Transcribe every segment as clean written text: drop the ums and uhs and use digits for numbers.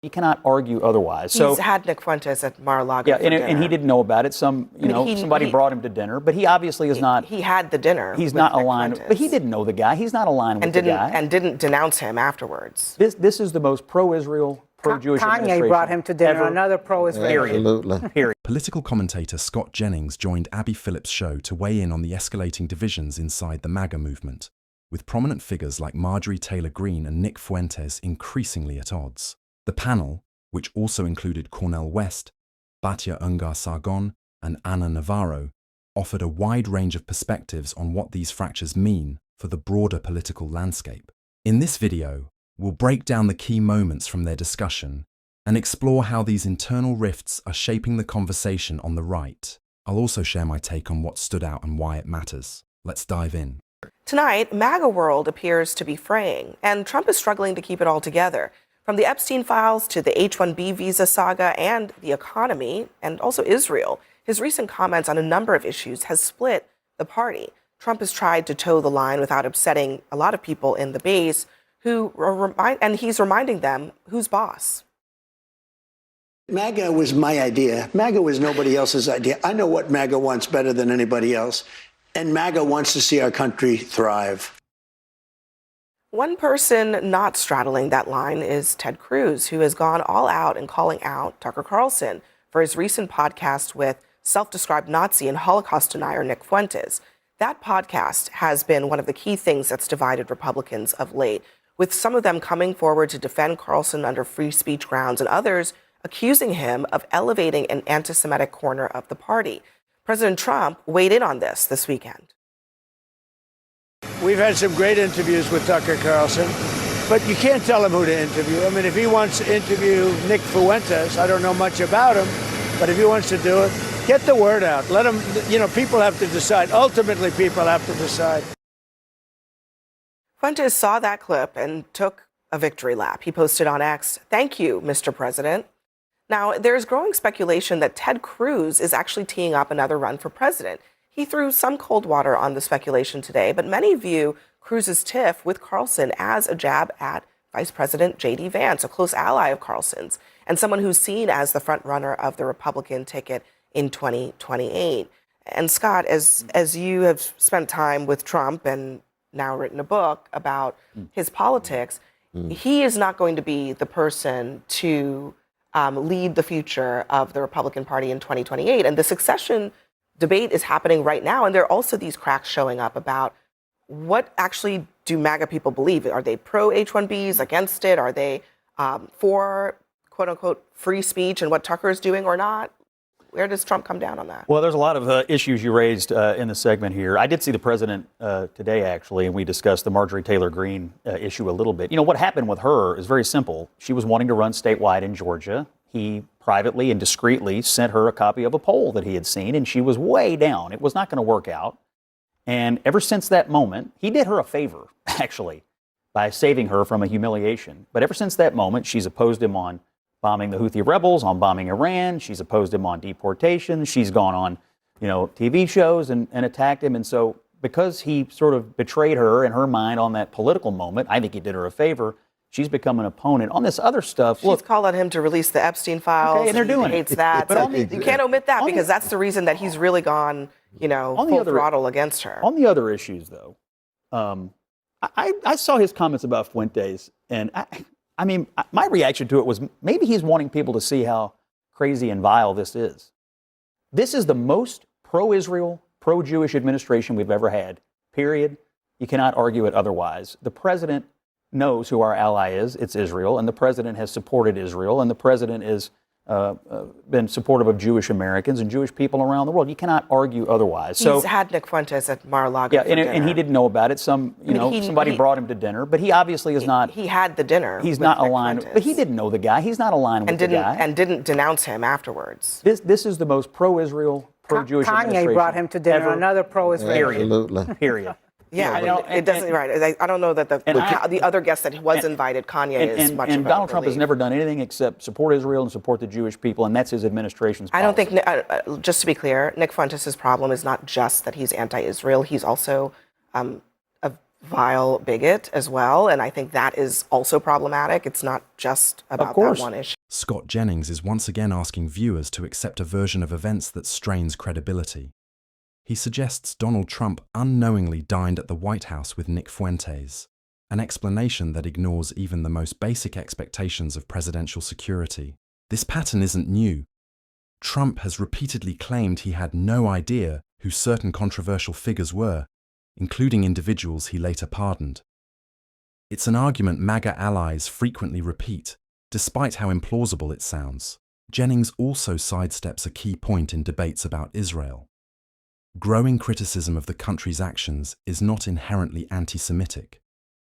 You cannot argue otherwise. He's had Nick Fuentes at Mar-a-Lago. Yeah, and he didn't know about it. Somebody brought him to dinner, but he obviously is not. He had the dinner. He's not Nick aligned, Fuentes. but he didn't know the guy. He's not aligned with the guy, and didn't denounce him afterwards. This is the most pro-Israel, pro-Jewish administration. Kanye brought him to dinner. Ever. Another pro-Israel. Absolutely. Period. Political commentator Scott Jennings joined Abby Phillip's show to weigh in on the escalating divisions inside the MAGA movement, with prominent figures like Marjorie Taylor Greene and Nick Fuentes increasingly at odds. The panel, which also included Cornel West, Batya Ungar-Sargon, and Ana Navarro, offered a wide range of perspectives on what these fractures mean for the broader political landscape. In this video, we'll break down the key moments from their discussion and explore how these internal rifts are shaping the conversation on the right. I'll also share my take on what stood out and why it matters. Let's dive in. Tonight, MAGA world appears to be fraying, and Trump is struggling to keep it all together. From the Epstein files to the H-1B visa saga and the economy, and also Israel, his recent comments on a number of issues has split the party. Trump has tried to toe the line without upsetting a lot of people in the base, and he's reminding them who's boss. MAGA was my idea. MAGA was nobody else's idea. I know what MAGA wants better than anybody else, and MAGA wants to see our country thrive. One person not straddling that line is Ted Cruz, who has gone all out in calling out Tucker Carlson for his recent podcast with self-described Nazi and Holocaust denier Nick Fuentes. That podcast has been one of the key things that's divided Republicans of late, with some of them coming forward to defend Carlson under free speech grounds and others accusing him of elevating an anti-Semitic corner of the party. President Trump weighed in on this weekend. We've had some great interviews with Tucker Carlson, but you can't tell him who to interview. I mean, if he wants to interview Nick Fuentes, I don't know much about him, but if he wants to do it, get the word out. Let him, people have to decide. Ultimately, people have to decide. Fuentes saw that clip and took a victory lap. He posted on X, "Thank you, Mr. President." Now, there's growing speculation that Ted Cruz is actually teeing up another run for president. He threw some cold water on the speculation today, but many view Cruz's tiff with Carlson as a jab at Vice President J.D. Vance, a close ally of Carlson's, and someone who's seen as the front runner of the Republican ticket in 2028. And Scott, as you have spent time with Trump and now written a book about his politics, he is not going to be the person to lead the future of the Republican Party in 2028. And the succession debate is happening right now, and there are also these cracks showing up about what actually do MAGA people believe? Are they pro H-1Bs, against it? Are they for, quote unquote, free speech and what Tucker is doing or not? Where does Trump come down on that? Well, there's a lot of issues you raised in the segment here. I did see the president today, actually, and we discussed the Marjorie Taylor Greene issue a little bit. What happened with her is very simple. She was wanting to run statewide in Georgia. He privately and discreetly sent her a copy of a poll that he had seen, and she was way down. It was not going to work out. And ever since that moment, he did her a favor, actually, by saving her from a humiliation. But ever since that moment, she's opposed him on bombing the Houthi rebels, on bombing Iran. She's opposed him on deportation. She's gone on, TV shows and attacked him. And so because he sort of betrayed her in her mind on that political moment, I think he did her a favor. She's become an opponent. On this other stuff, She's called on him to release the Epstein files. Okay, and they're doing he hates it. that. But So you can't omit that because that's the reason that he's really gone, full throttle against her. On the other issues, though, I saw his comments about Fuentes, and I mean, my reaction to it was maybe he's wanting people to see how crazy and vile this is. This is the most pro-Israel, pro-Jewish administration we've ever had, period. You cannot argue it otherwise. The president knows who our ally is. It's Israel, and the president has supported Israel, and the president has been supportive of Jewish Americans and Jewish people around the world. You cannot argue otherwise. He's had Nick Fuentes at Mar-a-Lago. Yeah, and he didn't know about it. Somebody brought him to dinner, but he obviously is not. He had the dinner. He's not aligned, but he didn't know the guy. He's not aligned with the guy, and didn't denounce him afterwards. This is the most pro-Israel, pro-Jewish administration Kanye brought him to dinner. ever. Another pro-Israel. Absolutely. Period. Yeah, it doesn't. Right. I don't know that the other guest that was invited, Kanye, is much. And Donald Trump has never done anything except support Israel and support the Jewish people, and that's his administration's policy. I don't think. Just to be clear, Nick Fuentes' problem is not just that he's anti-Israel. He's also a vile bigot as well. And I think that is also problematic. It's not just about that one issue. Scott Jennings is once again asking viewers to accept a version of events that strains credibility. He suggests Donald Trump unknowingly dined at the White House with Nick Fuentes, an explanation that ignores even the most basic expectations of presidential security. This pattern isn't new. Trump has repeatedly claimed he had no idea who certain controversial figures were, including individuals he later pardoned. It's an argument MAGA allies frequently repeat, despite how implausible it sounds. Jennings also sidesteps a key point in debates about Israel. Growing criticism of the country's actions is not inherently anti-Semitic,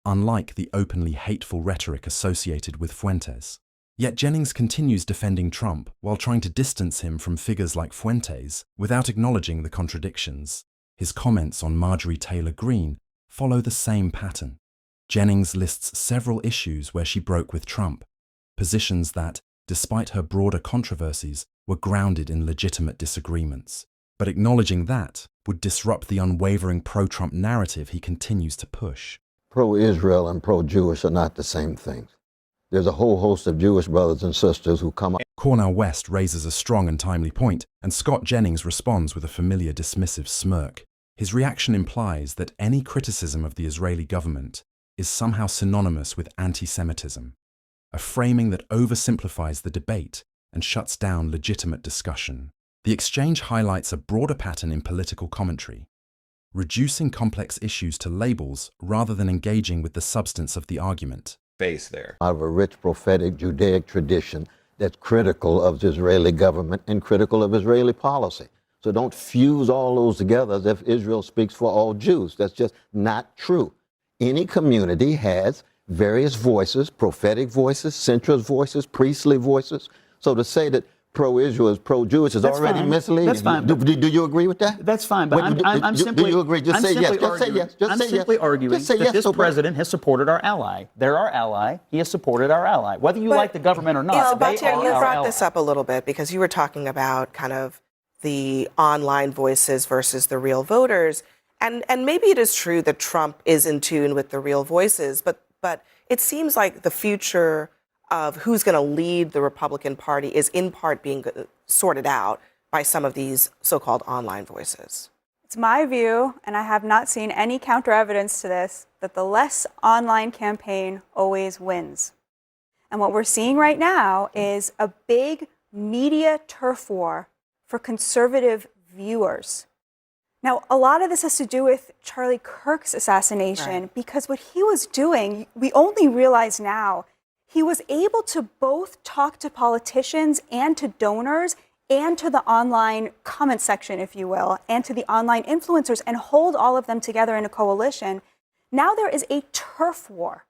unlike the openly hateful rhetoric associated with Fuentes. Yet Jennings continues defending Trump while trying to distance him from figures like Fuentes without acknowledging the contradictions. His comments on Marjorie Taylor Greene follow the same pattern. Jennings lists several issues where she broke with Trump, positions that, despite her broader controversies, were grounded in legitimate disagreements. But acknowledging that would disrupt the unwavering pro-Trump narrative he continues to push. Pro-Israel and pro-Jewish are not the same things. There's a whole host of Jewish brothers and sisters who come up. Cornel West raises a strong and timely point, and Scott Jennings responds with a familiar dismissive smirk. His reaction implies that any criticism of the Israeli government is somehow synonymous with anti-Semitism, a framing that oversimplifies the debate and shuts down legitimate discussion. The exchange highlights a broader pattern in political commentary, reducing complex issues to labels rather than engaging with the substance of the argument. There. Out of a rich prophetic Judaic tradition that's critical of the Israeli government and critical of Israeli policy. So don't fuse all those together as if Israel speaks for all Jews. That's just not true. Any community has various voices, prophetic voices, centrist voices, priestly voices. So to say that pro-Israel is pro-Jewish is already misleading. That's fine. Do you agree with that? That's fine, but I'm simply... Do you agree? Just say yes. Just say yes. I'm simply arguing that this president has supported our ally. They're our ally. He has supported our ally. Whether you like the government or not, they are you our brought ally. this up a little bit because you were talking about kind of the online voices versus the real voters. And maybe it is true that Trump is in tune with the real voices, but it seems like the future of who's going to lead the Republican Party is in part being sorted out by some of these so-called online voices. It's my view, and I have not seen any counter evidence to this, that the less online campaign always wins. And what we're seeing right now is a big media turf war for conservative viewers. Now, a lot of this has to do with Charlie Kirk's assassination, because what he was doing, we only realize now, he was able to both talk to politicians and to donors and to the online comment section, if you will, and to the online influencers and hold all of them together in a coalition. Now there is a turf war.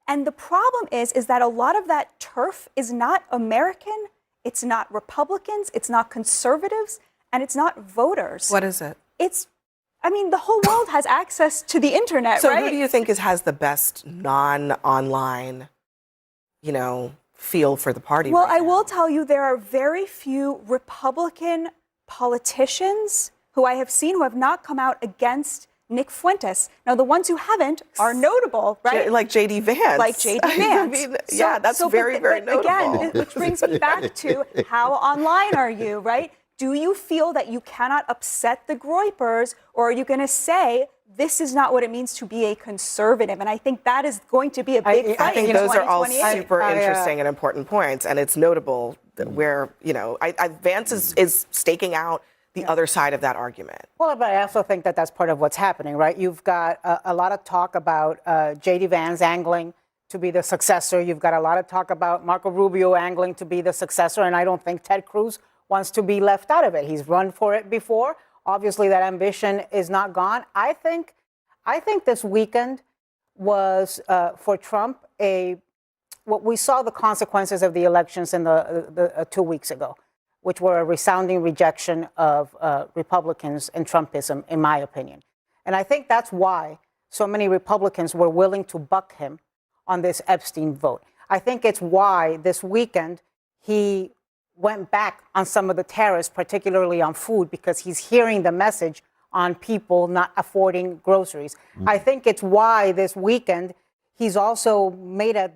And the problem is that a lot of that turf is not American, it's not Republicans, it's not conservatives, and it's not voters. What is it? The whole world has access to the internet, so right? So who do you think has the best non-online, feel for the party? Well, right I will tell you there are very few Republican politicians who I have seen who have not come out against Nick Fuentes. Now, the ones who haven't are notable, right? Like J.D. Vance. Like J.D. Vance. That's very notable. Again, which brings me back to how online are you, right? Do you feel that you cannot upset the Groypers, or are you going to say, this is not what it means to be a conservative? And I think that is going to be a big fight. I think those are all 2028. super interesting and important points. And it's notable that where, Vance is staking out the other side of that argument. Well, but I also think that that's part of what's happening, right? You've got a lot of talk about J.D. Vance angling to be the successor. You've got a lot of talk about Marco Rubio angling to be the successor. And I don't think Ted Cruz wants to be left out of it. He's run for it before. Obviously, that ambition is not gone. I think this weekend was for Trump what we saw the consequences of the elections in the 2 weeks ago, which were a resounding rejection of Republicans and Trumpism, in my opinion. And I think that's why so many Republicans were willing to buck him on this Epstein vote. I think it's why this weekend he went back on some of the tariffs, particularly on food, because he's hearing the message on people not affording groceries. I think it's why this weekend he's also made a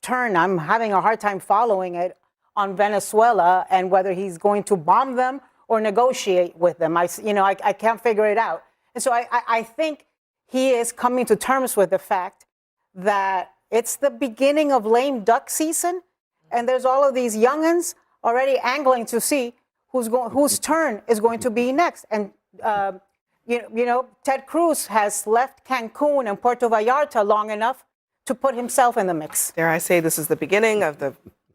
turn. I'm having a hard time following it on Venezuela and whether he's going to bomb them or negotiate with them. I can't figure it out. And so I think he is coming to terms with the fact that it's the beginning of lame duck season, and there's all of these youngins already angling to see whose turn is going to be next. And Ted Cruz has left Cancun and Puerto Vallarta long enough to put himself in the mix. Dare I say this is the beginning of the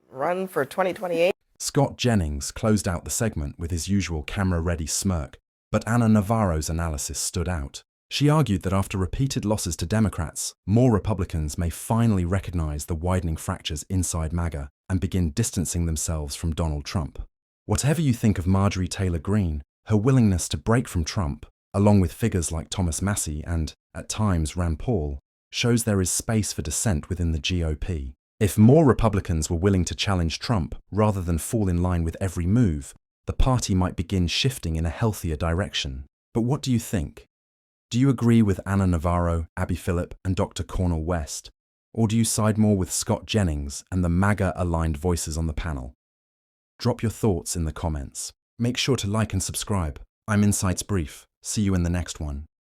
run for 2028? Scott Jennings closed out the segment with his usual camera-ready smirk, but Ana Navarro's analysis stood out. She argued that after repeated losses to Democrats, more Republicans may finally recognize the widening fractures inside MAGA and begin distancing themselves from Donald Trump. Whatever you think of Marjorie Taylor Greene, her willingness to break from Trump, along with figures like Thomas Massie and, at times, Rand Paul, shows there is space for dissent within the GOP. If more Republicans were willing to challenge Trump rather than fall in line with every move, the party might begin shifting in a healthier direction. But what do you think? Do you agree with Ana Navarro, Abby Phillip, and Dr. Cornel West? Or do you side more with Scott Jennings and the MAGA-aligned voices on the panel? Drop your thoughts in the comments. Make sure to like and subscribe. I'm Insights Brief. See you in the next one.